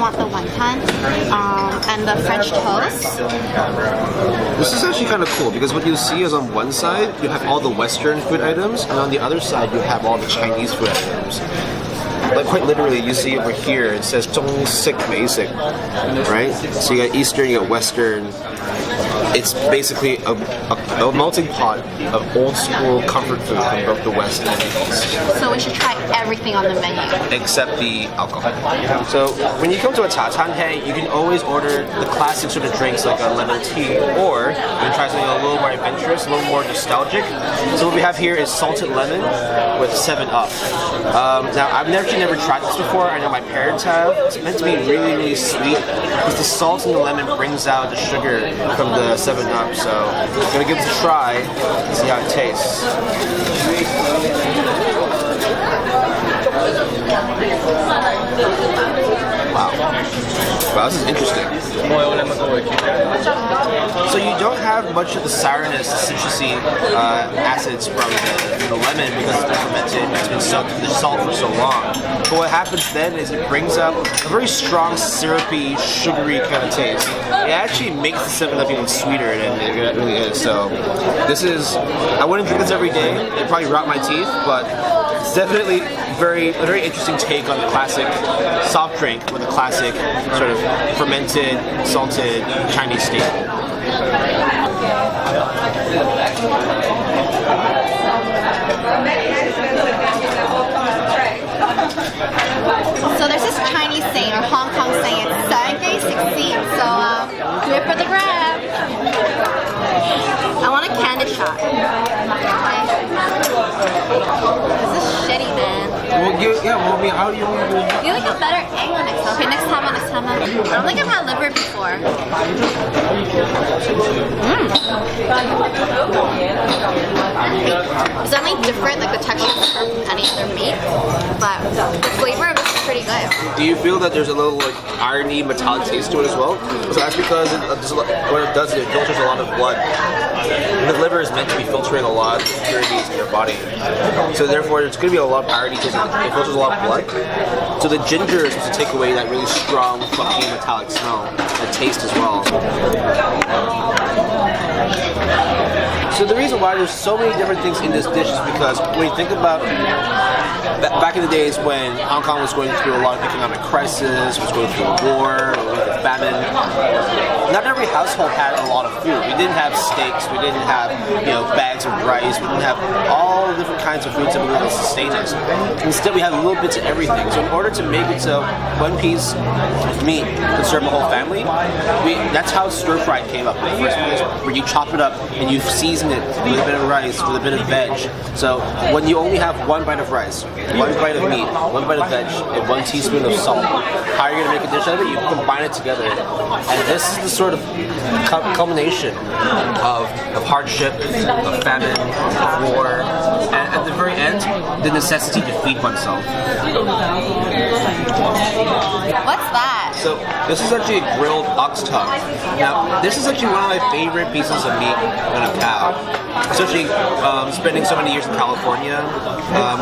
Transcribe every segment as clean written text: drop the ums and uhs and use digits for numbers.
want the wonton and the French toast. This is actually kind of cool because what you see is on one side you have all the Western food items, and on the other side you have all the Chinese food items. Like quite literally, you see over here it says 中式美食, right? So you got Eastern, you got Western. It's basically a melting pot of old school comfort food from both the West and the East. So we should try everything on the menu. Except the alcohol. So when you come to a Chaan Teng, you can always order the classic sort of drinks like a lemon tea, or you can try something a little more adventurous, a little more nostalgic. So what we have here is salted lemon with 7-Up. Now I've actually never tried this before. I know my parents have. It's meant to be really, really sweet because the salt and the lemon brings out the sugar from the 7-Up. So I'm gonna give it a try and see how it tastes. Wow, this is interesting. So you don't have much of the sourness, the citrusy acids from the lemon because it's been fermented, it's been soaked in the salt for so long. But what happens then is it brings up a very strong, syrupy, sugary kind of taste. It actually makes the 7-Up even sweeter than it really is. So this is, I wouldn't drink this every day. It'd probably rot my teeth, but it's definitely a very interesting take on the classic soft drink with a classic sort of fermented, salted Chinese staple. So there's this Chinese saying, or Hong Kong saying, it's 3-16. So do it for the grab. I want a candid shot. This is shitty, man. Well, how do you want to do it? You like a better angle next time. Okay, next time. I don't think I've had liver before. It's definitely different, like the texture from any other meat, but the flavor of it's pretty good. Do you feel that there's a little like irony, metallic taste to it as well? So that's because what it does is it filters a lot of blood. The liver is meant to be filtering a lot of impurities in your body. So therefore there's going to be a lot of irony because it filters a lot of blood. So the ginger is supposed to take away that really strong, funky, metallic smell and taste as well. So the reason why there's so many different things in this dish is because when you think about back in the days when Hong Kong was going through a lot of economic crisis, was going through a war, a famine, not every household had a lot of food. We didn't have steaks, we didn't have bags of rice, we didn't have all the different kinds of foods that would really sustain us. Instead we had little bits of everything. So in order to make it so one piece of meat could serve a whole family, that's how stir-fried came up in the first place, where you chop it up and you season it with a bit of rice, with a bit of veg. So when you only have one bite of rice, one bite of meat, one bite of veg, and 1 teaspoon of salt, how are you going to make a dish out of it? You combine it together. And this is the sort of culmination of hardship, of famine, of war, and at the very end, the necessity to feed oneself. What's that? So this is actually a grilled ox tongue. Now, this is actually one of my favorite pieces of meat on a cow. Especially spending so many years in California,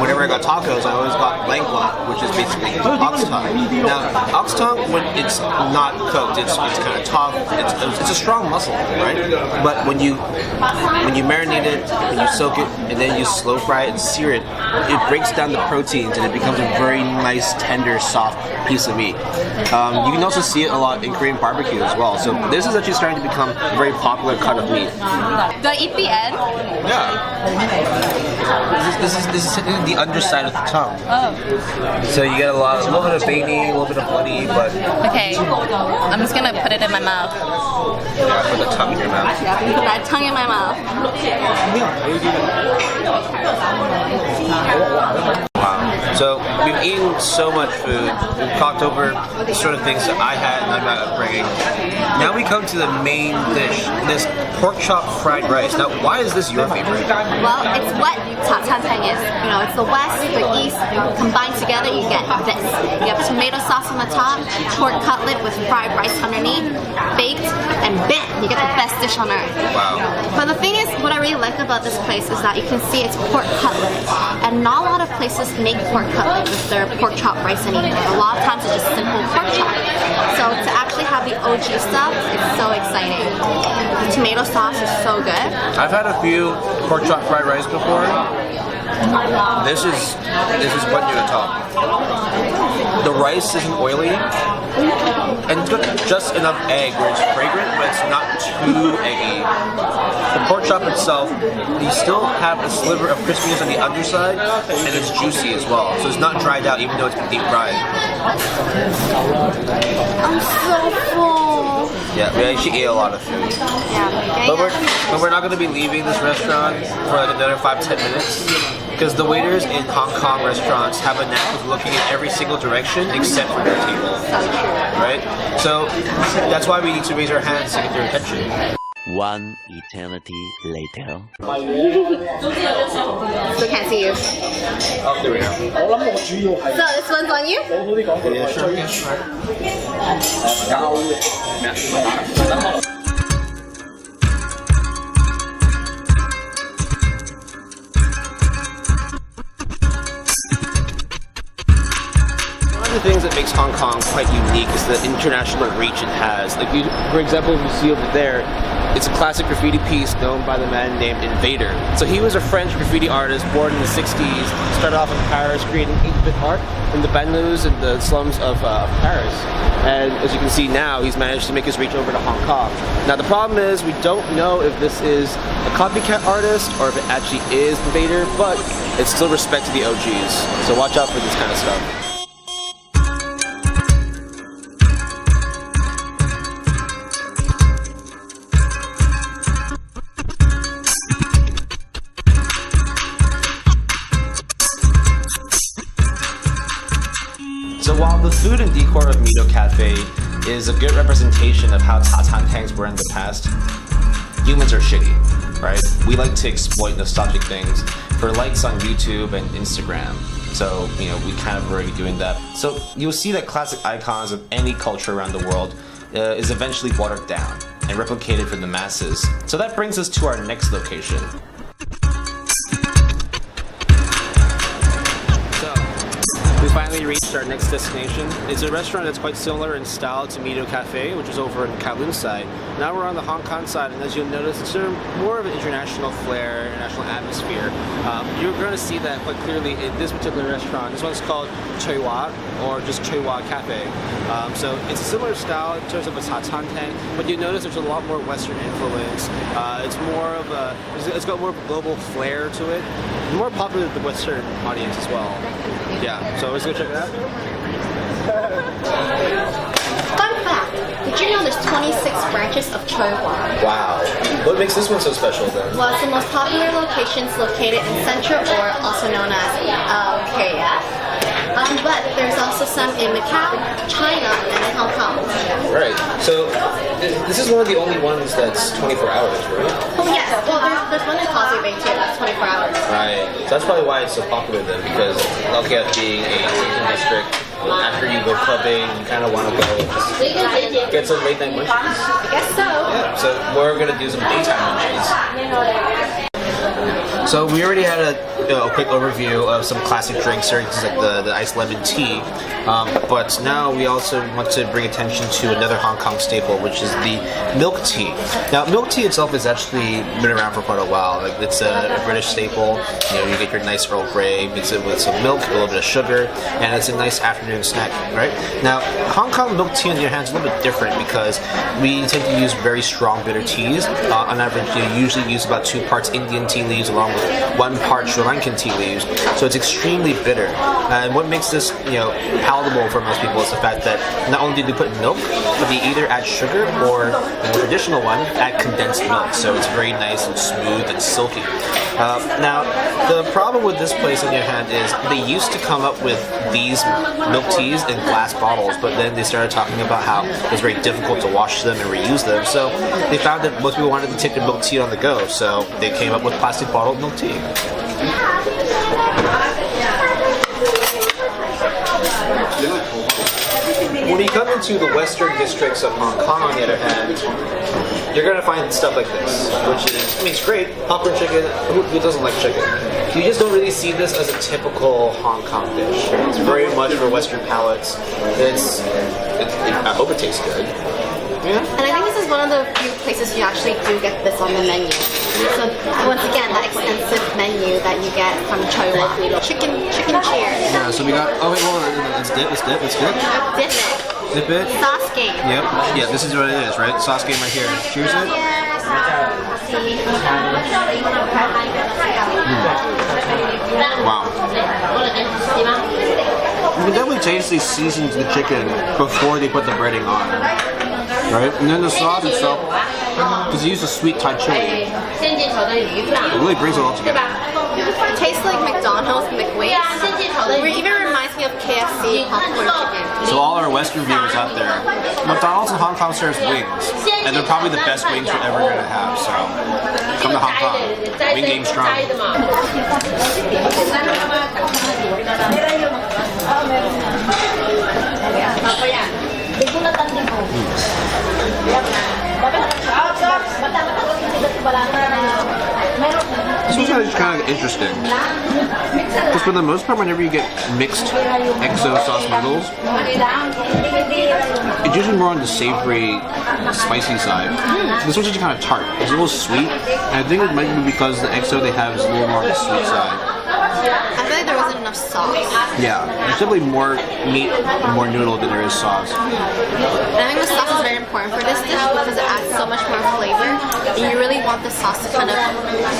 whenever I got tacos, I always got lengua, which is basically ox tongue. Now, ox tongue, when it's not cooked, it's kind of tough. It's a strong muscle, right? But when you marinate it, when you soak it, and then you slow fry it and sear it, it breaks down the proteins and it becomes a very nice, tender, soft piece of meat. You can also see it a lot in Korean barbecue as well. So this is actually starting to become a very popular cut of meat. Do I eat the end? Yeah. This is the underside of the tongue. Oh. So you get a little bit of veiny, a little bit of bloody, but Okay. I'm just gonna put it in my mouth. yeah, put the tongue in your mouth. Put that tongue in my mouth. Wow. So we've eaten so much food. We've talked over the sort of things that I had and I'm not bringing. Now we come to the main dish, this pork chop fried rice. Now, why is this your favorite? Well, it's what Chaan Teng is. It's the west, the east, combined together you get this. You have tomato sauce on the top, pork cutlet with fried rice underneath, baked, and bam, you get the best dish on earth. Wow. But the thing is, what I really like about this place is that you can see it's pork cutlet. And not a lot of places make pork cutlet with their pork chop rice anything. A lot of times it's just simple pork chop. So to actually have the OG stuff, it's so exciting. The tomato sauce is so good. I've had a few pork chop fried rice before. This is what you're top. The rice isn't oily, and it's got just enough egg where it's fragrant, but it's not too eggy. The pork chop itself, you still have a sliver of crispiness on the underside, and it's juicy as well. So it's not dried out, even though it's been deep fried. I'm so full. Yeah, we actually ate a lot of food. Yeah, But we're not going to be leaving this restaurant for like another 5-10 minutes. Because the waiters in Hong Kong restaurants have a knack of looking in every single direction except for their table. Right? So that's why we need to raise our hands to get their attention. One eternity later. Still can't see you. Oh, there we go. So this one's on you? Yeah, sure. One of the things that makes Hong Kong quite unique is the international reach it has. Like, for example, if you see over there, it's a classic graffiti piece known by the man named Invader. So he was a French graffiti artist born in the 60s, started off in Paris creating 8-bit art in the banlieues and the slums of Paris. And as you can see now, he's managed to make his reach over to Hong Kong. Now the problem is we don't know if this is a copycat artist or if it actually is Invader, but it's still respect to the OGs. So watch out for this kind of stuff. So while the food and decor of Mido Cafe is a good representation of how Chaan Tengs were in the past, humans are shitty, right? We like to exploit nostalgic things for likes on YouTube and Instagram. So, we kind of already doing that. So you'll see that classic icons of any culture around the world is eventually watered down and replicated for the masses. So that brings us to our next location. We finally reached our next destination. It's a restaurant that's quite similar in style to Mido Cafe, which is over in Kowloon side. Now we're on the Hong Kong side, and as you'll notice, it's more of an international flair, international atmosphere. You're going to see that quite clearly in this particular restaurant. This one's called Chui Wa, or just Chui Wa Cafe. So it's a similar style in terms of its Chaan Teng, but you notice there's a lot more Western influence. It's got more of a global flair to it. More popular with the Western audience as well. Yeah, so let's go check it out. Fun fact, did you know there's 26 branches of Chui Wa? Wow. What makes this one so special then? Well, it's the most popular locations located in Central, or also known as KF. But there's also some in Macau, China, and in Hong Kong. Right. So this is one of the only ones that's 24 hours, right? Oh yes. Well, there's one in Causeway Bay too. That's 24 hours. Right. So that's probably why it's so popular then, because LKF being a drinking district, after you go clubbing, you kind of want to go get some late night munchies. I guess so. Yeah. So we're gonna do some daytime munchies. So we already had a quick overview of some classic drinks here, like the iced lemon tea, but now we also want to bring attention to another Hong Kong staple, which is the milk tea. Now, milk tea itself has actually been around for quite a while. Like, it's a British staple. You get your nice Earl Grey, mix it with some milk, a little bit of sugar, and it's a nice afternoon snack, right? Now, Hong Kong milk tea, on the other hand, is a little bit different because we tend to use very strong bitter teas. On average, you usually use about 2 parts Indian tea leaves along with 1 part Sri Lankan tea leaves, so it's extremely bitter. And what makes this, palatable for most people is the fact that not only do they put milk, but they either add sugar or, the traditional one, add condensed milk. So it's very nice and smooth and silky. Now, the problem with this place, on the other hand, is they used to come up with these milk teas in glass bottles, but then they started talking about how it was very difficult to wash them and reuse them. So they found that most people wanted to take their milk tea on the go, so they came up with plastic bottled milk tea. When you come into the western districts of Hong Kong, on the other hand, you're going to find stuff like this, which is, it's great. Popcorn chicken, who doesn't like chicken? You just don't really see this as a typical Hong Kong dish. It's very much for Western palates. I hope it tastes good. Yeah. And I think this is one of the few places you actually do get this on the menu. So once again, that extensive menu that you get from Choi Wa. Chicken cheers. Yeah, so we got, oh wait, hold on, let's dip. Dip it. Dip it. Sauce game. Yep. Yeah, this is what it is, right? Sauce game right here. Cheers it. Wow. You can definitely taste they seasoned the chicken before they put the breading on. Right? And then the sauce itself, because you use a sweet Thai chili, it really brings it all together. It tastes like McDonald's McWings. It even reminds me of KFC popcorn chicken. So all our Western viewers out there, McDonald's in Hong Kong serves wings, and they're probably the best wings you're ever going to have. So come to Hong Kong, wing game strong. This was actually kind of interesting. Because for the most part, whenever you get mixed XO sauce noodles, it's usually more on the savory, spicy side. This one's just kind of tart. It's a little sweet. And I think it might be because the XO they have is a little more on the sweet side. I feel like there wasn't enough sauce. Yeah, there's definitely more meat and more noodle than there is sauce. And I think the sauce is very important for this dish because it adds so much more flavor. And you really want the sauce to kind of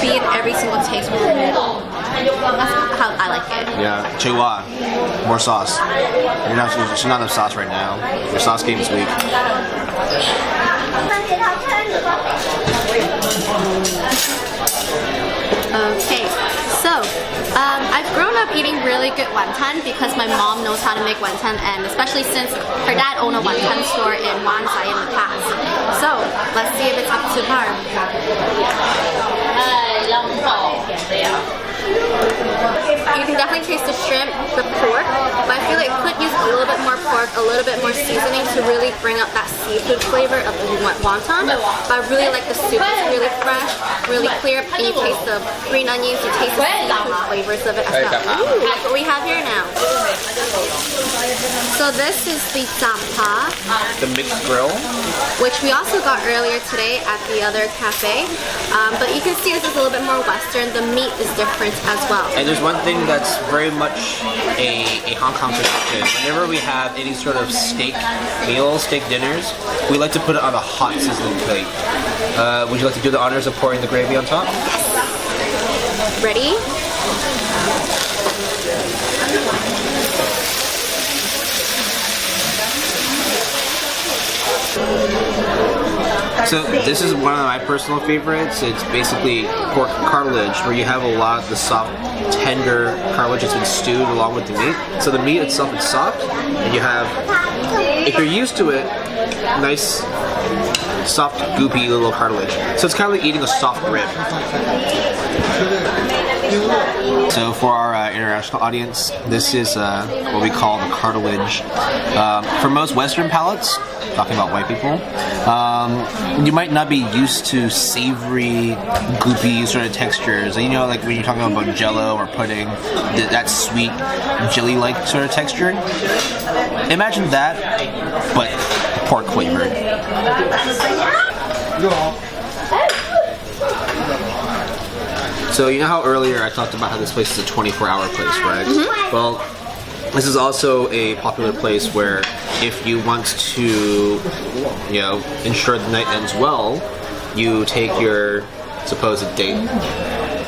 be in every single taste with the noodle. That's how I like it. Yeah, Choi Wa, more sauce. There's not enough sauce right now. Your sauce game is weak. Okay, so I've grown up eating really good wonton because my mom knows how to make wonton, and especially since her dad owned a wonton store in Wansai in the past. So let's see if it's up to par. You can definitely taste the shrimp, the pork, but I feel like it could use a little bit more pork, a little bit more seasoning to really bring up that seafood flavor of the wonton. But I really like the soup. It's really fresh, really clear, and you taste the green onions, you taste the seafood flavors of it as well. Ooh, that's what we have here now. So this is the zampa, The mixed grill. which we also got earlier today at the other cafe. But you can see this is a little bit more Western. The meat is different as well. And there's one thing that's very much a Hong Kong tradition. Whenever we have any sort of steak meals, steak dinners, we like to put it on a hot sizzling plate. Would you like to do the honors of pouring the gravy on top? Ready? So this is one of my personal favorites. It's basically pork cartilage, where you have a lot of the soft, tender cartilage that's been stewed along with the meat. So the meat itself is soft, and you have, if you're used to it, nice, soft, goopy little cartilage. So it's kind of like eating a soft rib. So for our international audience, this is what we call the cartilage. For most Western palates, talking about white people, you might not be used to savory, goopy sort of textures. You know, like when you're talking about Jello or pudding, that sweet, jelly-like sort of texture. Imagine that, but pork flavored. So you know how earlier I talked about how this place is a 24-hour place, right? Mm-hmm. Well, this is also a popular place where if you want to, ensure the night ends well, you take your supposed date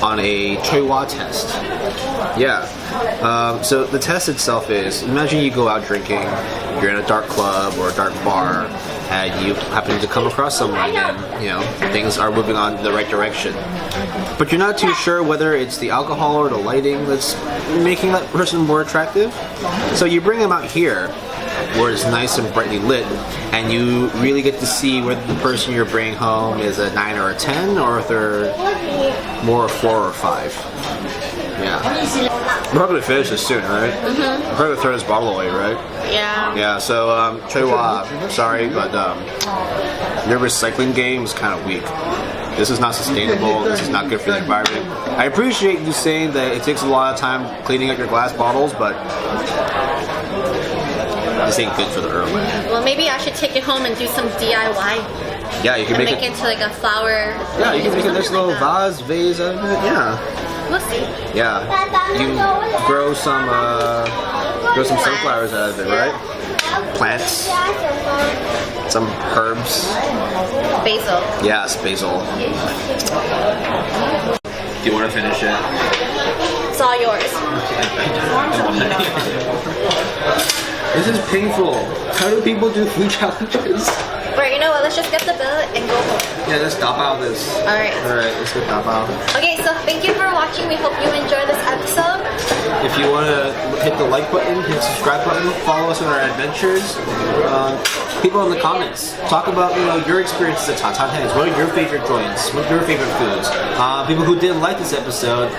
on a Choi Wa test. Yeah. So the test itself is, imagine you go out drinking, you're in a dark club or a dark bar, and you happen to come across someone and, things are moving on in the right direction. But you're not too sure whether it's the alcohol or the lighting that's making that person more attractive. So you bring them out here, where it's nice and brightly lit, and you really get to see whether the person you're bringing home is a 9 or a 10, or if they're more a 4 or a 5. Yeah. We're probably gonna finish this soon, right? Mm-hmm. We're probably gonna throw this bottle away, right? Yeah. Yeah, so, Choi Wa, sorry, but your recycling game is kind of weak. This is not sustainable. This is not good for the environment. I appreciate you saying that it takes a lot of time cleaning up your glass bottles, but this ain't good for the earth. Well, maybe I should take it home and do some DIY. Yeah, you can And make make it into like a flower. Yeah, you can make a nice little vase out of it. Yeah. We'll see. Yeah. You grow some sunflowers out of it, right? Plants. Some herbs. Basil. Yes, basil. Do you want to finish it? It's all yours. This is painful. How do people do food challenges? Alright, you know what? Let's just get the bill and go home. Yeah, let's stop out this. Alright. Alright, let's get stop out. Okay, so thank you for watching. We hope you enjoyed this episode. If you want to hit the like button, hit the subscribe button, follow us on our adventures. People in the comments, talk about your experiences at Chaan Teng. What are your favorite joints? What are your favorite foods? People who didn't like this episode,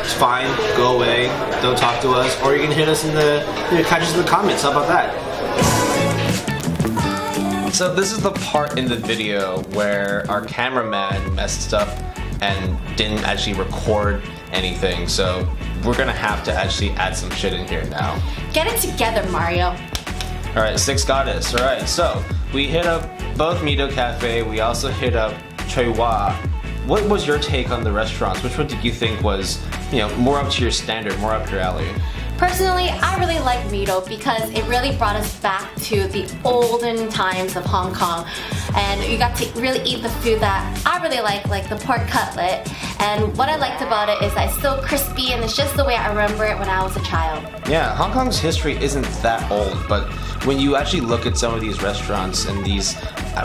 it's fine. Go away. Don't talk to us. Or you can hit us in the catch us in the comments. How about that? So this is the part in the video where our cameraman messed up and didn't actually record anything. So we're gonna have to actually add some shit in here now. Get it together, Mario. Alright, Six Goddess. Alright, so we hit up both Mito Cafe, we also hit up Choi Hua. What was your take on the restaurants? Which one did you think was, more up to your standard, more up your alley? Personally, I really like Mito because it really brought us back to the olden times of Hong Kong. And you got to really eat the food that I really like the pork cutlet. And what I liked about it is that it's so crispy and it's just the way I remember it when I was a child. Yeah, Hong Kong's history isn't that old, but when you actually look at some of these restaurants and these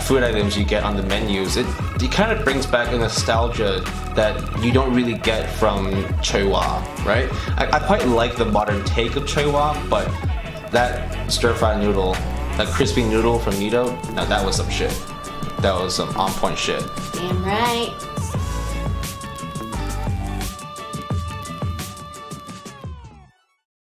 food items you get on the menus, it kind of brings back a nostalgia that you don't really get from Choi Hua, right? I quite like the modern take of Choi Hua, but that stir-fried noodle, that crispy noodle from Mito, now that was some shit. That was some on-point shit. Damn right.